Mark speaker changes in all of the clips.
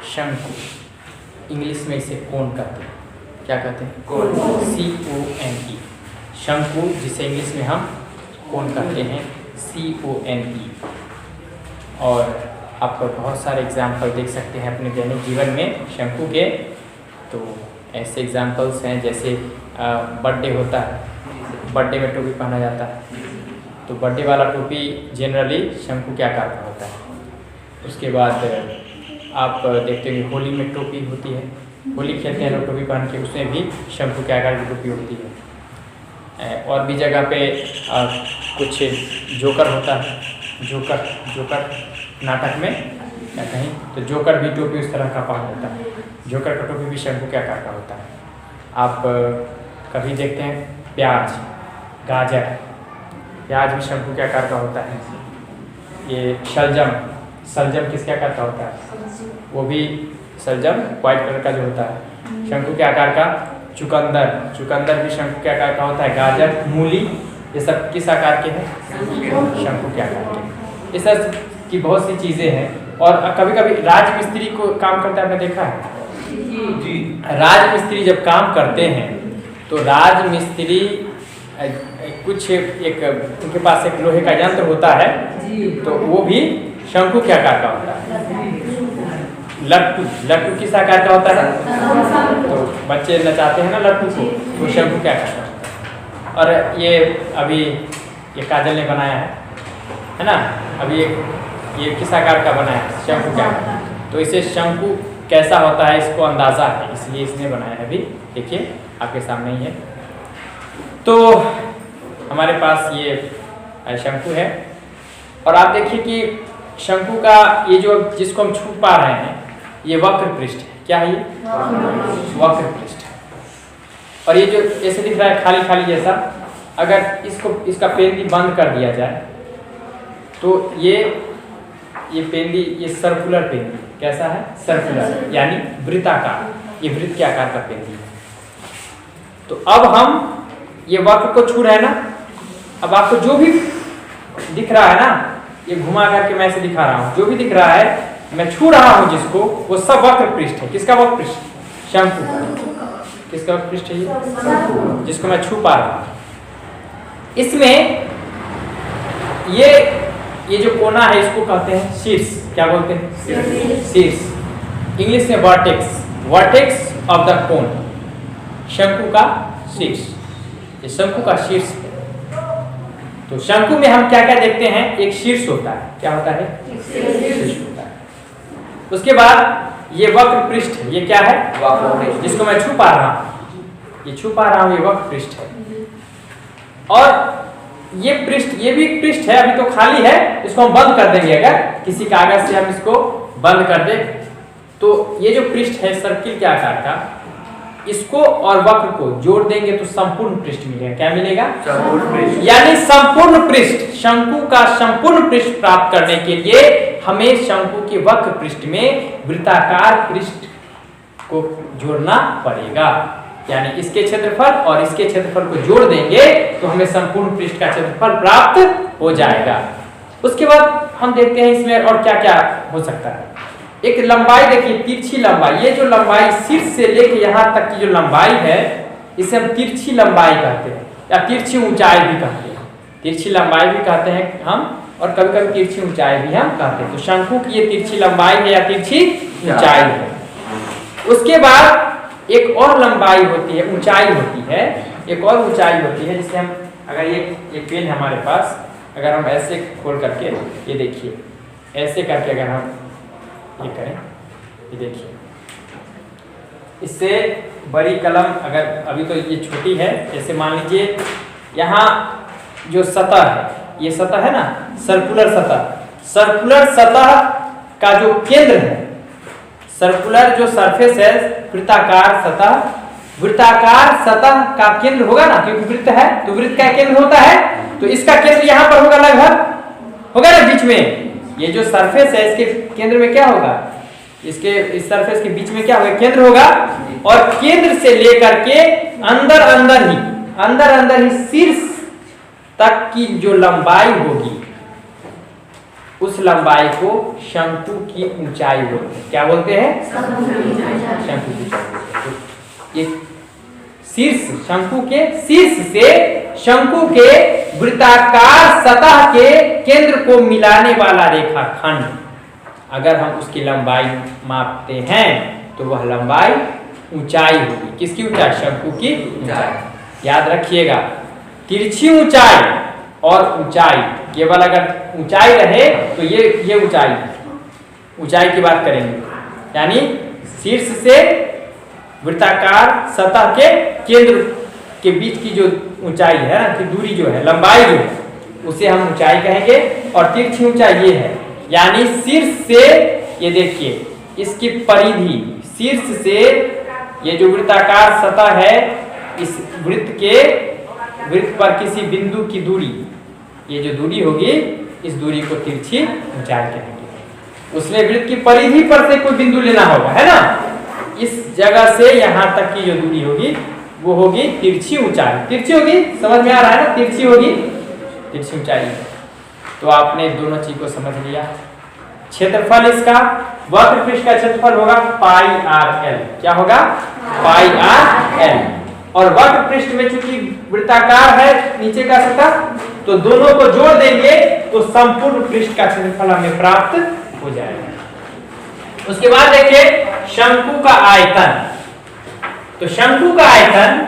Speaker 1: शंकु, इंग्लिश में इसे कोन कहते हैं। क्या कहते हैं?
Speaker 2: कोन।
Speaker 1: CONE, शंकु, जिसे इंग्लिश में हम कोन कहते हैं, CONE। और आप बहुत सारे एग्जाम्पल देख सकते हैं अपने दैनिक जीवन में शंकु के। तो ऐसे एग्जाम्पल्स हैं, जैसे बर्थडे होता है, बर्थडे में टोपी पहना जाता है, तो बर्थडे वाला टोपी जनरली शंकु के आकार का होता है। उसके बाद आप देखते हैं होली में टोपी होती है, होली खेलते हैं लोग टोपी पहन के, उसमें भी शंकु के आकार की टोपी होती है। और भी जगह पे कुछ जोकर होता है, जोकर नाटक में या कहीं, तो जोकर भी टोपी उस तरह का पहन होता है। जोकर का टोपी भी शंकु के आकार का होता है। आप कभी देखते हैं प्याज, गाजर, प्याज भी शंकु के आकार का होता है। ये सलजम किसके आकार का होता है? वो भी सलजम वाइट कलर का जो होता है शंकु के आकार का। चुकंदर भी शंकु के आकार का होता है। गाजर, मूली, ये सब किस आकार के हैं? शंकु के आकार के। इस तरह की बहुत सी चीज़ें हैं। और कभी कभी राजमिस्त्री को काम करते आपने देखा है?
Speaker 2: जी।
Speaker 1: राजमिस्त्री जब काम करते हैं तो राजमिस्त्री कुछ एक उनके पास एक लोहे का यंत्र होता है, तो वो भी शंकु के आकार का होता है। लट्टू किस आकार का होता है? तो बच्चे नचाते हैं ना लट्टू को, वो शंकु के आकार का होता है। और ये अभी ये काजल ने बनाया है ना, अभी ये किस आकार का बनाया है? शंकु के आकार। तो इसे शंकु कैसा होता है इसको अंदाज़ा है, इसलिए इसने बनाया है। अभी देखिए आपके सामने ही है। तो हमारे पास ये शंकु है। और आप देखिए कि शंकु का ये जो जिसको हम छू पा रहे हैं, ये वक्र पृष्ठ है। क्या है ये? वक्र पृष्ठ है। और ये जो ऐसे दिख रहा है खाली खाली जैसा, अगर इसका पेंदी बंद कर दिया जाए तो ये पेंदी, ये सर्कुलर पेंदी कैसा है? सर्कुलर, यानी वृत्ताकार, ये वृत्त के आकार का पेंदी है। तो अब हम ये वक्र को छू रहे हैं ना, अब आपको जो भी दिख रहा है ना, ये घुमा करके मैं इसे दिखा रहा हूँ, जो भी दिख रहा है मैं छू रहा हूँ जिसको, वो सब वक्र पृष्ठ है। किसका वक्र पृष्ठ? शंकु का। किसका वक्र पृष्ठ है ये? जिसको मैं छू पा रहा हूँ। इसमें ये जो कोना है इसको कहते हैं शीर्ष। क्या बोलते हैं? शीर्ष। इंग्लिश में वर्टेक्स ऑफ द कोन, शंकु का शीर्ष। ये शंकु का शीर्ष है। तो शंकु में हम क्या क्या देखते हैं? एक शीर्ष होता है। क्या होता है? शीर्ष होता है। उसके बाद ये वक्र पृष्ठ है। ये क्या है? जिसको मैं छू पा रहा हूँ, ये छू पा रहा हूँ, ये वक्र पृष्ठ है। और ये पृष्ठ, ये भी पृष्ठ है, अभी तो खाली है, इसको हम बंद कर देंगे। अगर किसी कागज से हम इसको बंद कर दें तो ये जो पृष्ठ है सर्किल के आकार का, इसको और वक्र को जोड़ देंगे तो संपूर्ण पृष्ठ मिलेगा। क्या मिलेगा? संपूर्ण पृष्ठ। यानी संपूर्ण पृष्ठ, शंकु का संपूर्ण पृष्ठ प्राप्त करने के लिए हमें शंकु के वक्र पृष्ठ में वृत्ताकार पृष्ठ को जोड़ना पड़ेगा। यानी इसके क्षेत्रफल और इसके क्षेत्रफल को जोड़ देंगे तो हमें संपूर्ण पृष्ठ का क्षेत्रफल प्राप्त हो जाएगा। उसके बाद हम देखते हैं इसमें और क्या क्या हो सकता है। एक लंबाई देखिए, तिरछी लंबाई। ये जो लंबाई शीर्ष से लेके यहाँ तक की जो लंबाई है, इसे हम तिरछी लंबाई कहते हैं, या तिरछी ऊंचाई भी कहते हैं। तिरछी लंबाई भी कहते हैं हम, और कभी कभी तिरछी ऊंचाई भी हम कहते हैं। तो शंकु की ये तिरछी लंबाई है या तिरछी ऊंचाई है। उसके बाद एक और लंबाई होती है, ऊंचाई होती है, एक और ऊंचाई होती है, जिसे हम, अगर ये पेन है हमारे पास, अगर हम ऐसे खोल करके, ये देखिए ऐसे करके अगर हम ये करें, ये देखिए, इससे बड़ी कलम, अगर अभी तो ये छोटी है, जैसे मान लीजिए यहाँ जो सतह है, ये सतह है ना, सर्कुलर सतह का जो केंद्र है, सर्कुलर जो सरफेस है, वृत्ताकार सतह का केंद्र होगा ना, क्योंकि वृत्त है तो वृत्त का केंद्र होता है, तो इसका केंद्र यहाँ पर होगा, लगभग होगा ना बीच में। ये जो सरफेस है इसके केंद्र में क्या होगा? इस सरफेस के बीच में क्या होगा? केंद्र होगा। और केंद्र से लेकर के अंदर ही शीर्ष तक की जो लंबाई होगी, उस लंबाई को शंकु की ऊंचाई बोलते हैं। क्या बोलते हैं? शंकु की ऊंचाई। ये शीर्ष, शंकु के शीर्ष से शंकु के वृत्ताकार सतह के केंद्र को मिलाने वाला रेखाखंड, अगर हम उसकी लंबाई मापते हैं तो वह लंबाई ऊंचाई होगी। किसकी ऊंचाई? शंकु की ऊंचाई। याद रखिएगा, तिरछी ऊंचाई और ऊंचाई, केवल अगर ऊंचाई रहे तो ये ऊंचाई की बात करेंगे, यानी शीर्ष से वृत्ताकार सतह के केंद्र के बीच की जो ऊंचाई है ना, कि दूरी जो है, लंबाई जो है, उसे हम ऊंचाई कहेंगे। और तिरछी ऊंचाई ये है, यानी शीर्ष से, ये देखिए इसकी परिधि, शीर्ष से ये जो वृत्ताकार सतह है, इस वृत्त पर किसी बिंदु की दूरी, ये जो दूरी होगी, इस दूरी को तिरछी ऊंचाई कहेंगे। उसमें वृत्त की परिधि पर से कोई बिंदु लेना होगा, है ना। इस जगह से यहाँ तक की जो दूरी होगी वो होगी तिरछी ऊंचाई। तिरछी होगी, समझ में आ रहा है ना, तिरछी होगी, तिरछी ऊंचाई। तो आपने दोनों चीज को समझ लिया। क्षेत्रफल इसका, वक्र पृष्ठ का क्षेत्रफल होगा पाई आर एल। क्या होगा? पाई आर एल। और वक्र पृष्ठ में चूंकि वृत्ताकार है नीचे का सतह, तो दोनों को जोड़ देंगे तो संपूर्ण पृष्ठ का क्षेत्रफल हमें प्राप्त हो जाएगा। उसके बाद देखिए शंकु का आयतन। तो शंकु का आयतन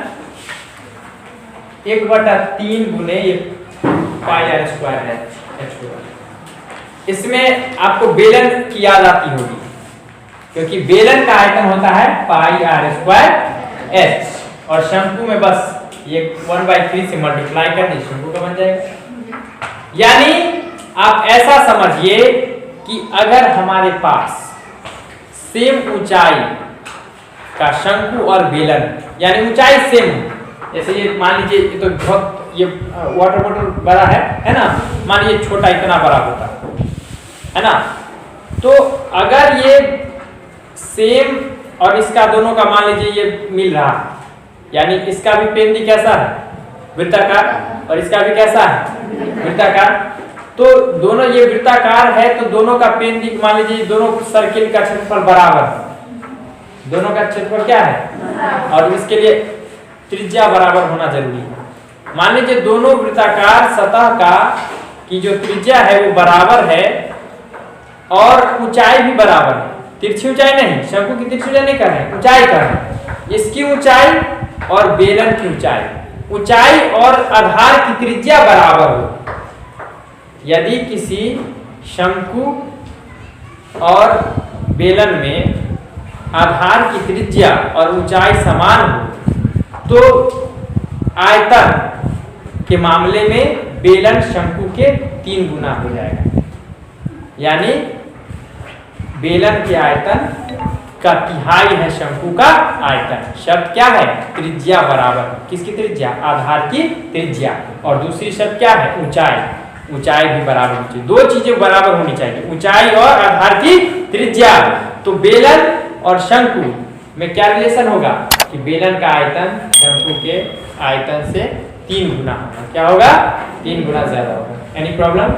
Speaker 1: 1/3 गुने पाई आर स्क्वायर है। इसमें आपको बेलन की याद आती होगी, क्योंकि बेलन का आयतन होता है पाई आर स्क्वायर एच, और शंकु में बस ये 1/3 से मल्टीप्लाई कर दीजिए, शंकु का बन जाएगा। यानी आप ऐसा समझिए कि अगर हमारे पास सेम ऊंचाई का शंकु और बेलन, यानी ऊंचाई सेम, जैसे ये मान लीजिए ये तो बहुत, ये वाटर बॉटल बड़ा है ना, मान लीजिए छोटा इतना बड़ा होता है ना। तो अगर ये सेम और इसका दोनों का मान लीजिए ये मिल रहा है, यानी इसका भी पेंदी कैसा है? वृत्ताकार, और इसका भी कैसा है? वृत्ताकार। तो दोनों ये वृत्ताकार है, तो दोनों का पेंदी मान लीजिए दोनों सर्किल का क्षेत्रफल बराबर है। दोनों का क्षेत्रफल क्या है? और इसके लिए त्रिज्या बराबर होना जरूरी है। मान लीजिए दोनों वृत्ताकार सतह का की जो त्रिज्या है वो बराबर है और ऊंचाई भी बराबर है। तिरछी ऊंचाई नहीं, शंकु की तिरछी ऊंचाई नहीं कर रहे, ऊंचाई कर रहे। इसकी ऊंचाई और बेलन की ऊंचाई और आधार की त्रिज्या बराबर हो। यदि किसी शंकु और बेलन में आधार की त्रिज्या और ऊंचाई समान हो, तो आयतन के मामले में बेलन शंकु के 3 गुना हो जाएगा। यानी बेलन के आयतन का तिहाई है शंकु का आयतन। शर्त क्या है? त्रिज्या बराबर। किसकी त्रिज्या? आधार की त्रिज्या। और दूसरी शर्त क्या है? ऊंचाई भी बराबर होनी चाहिए। 2 चीजें बराबर होनी चाहिए, ऊंचाई और आधार की त्रिज्या। तो बेलन और शंकु में क्या रिलेशन होगा कि बेलन का आयतन शंकु के आयतन से 3 गुना होगा। क्या होगा? 3 गुना ज्यादा होगा। Any problem?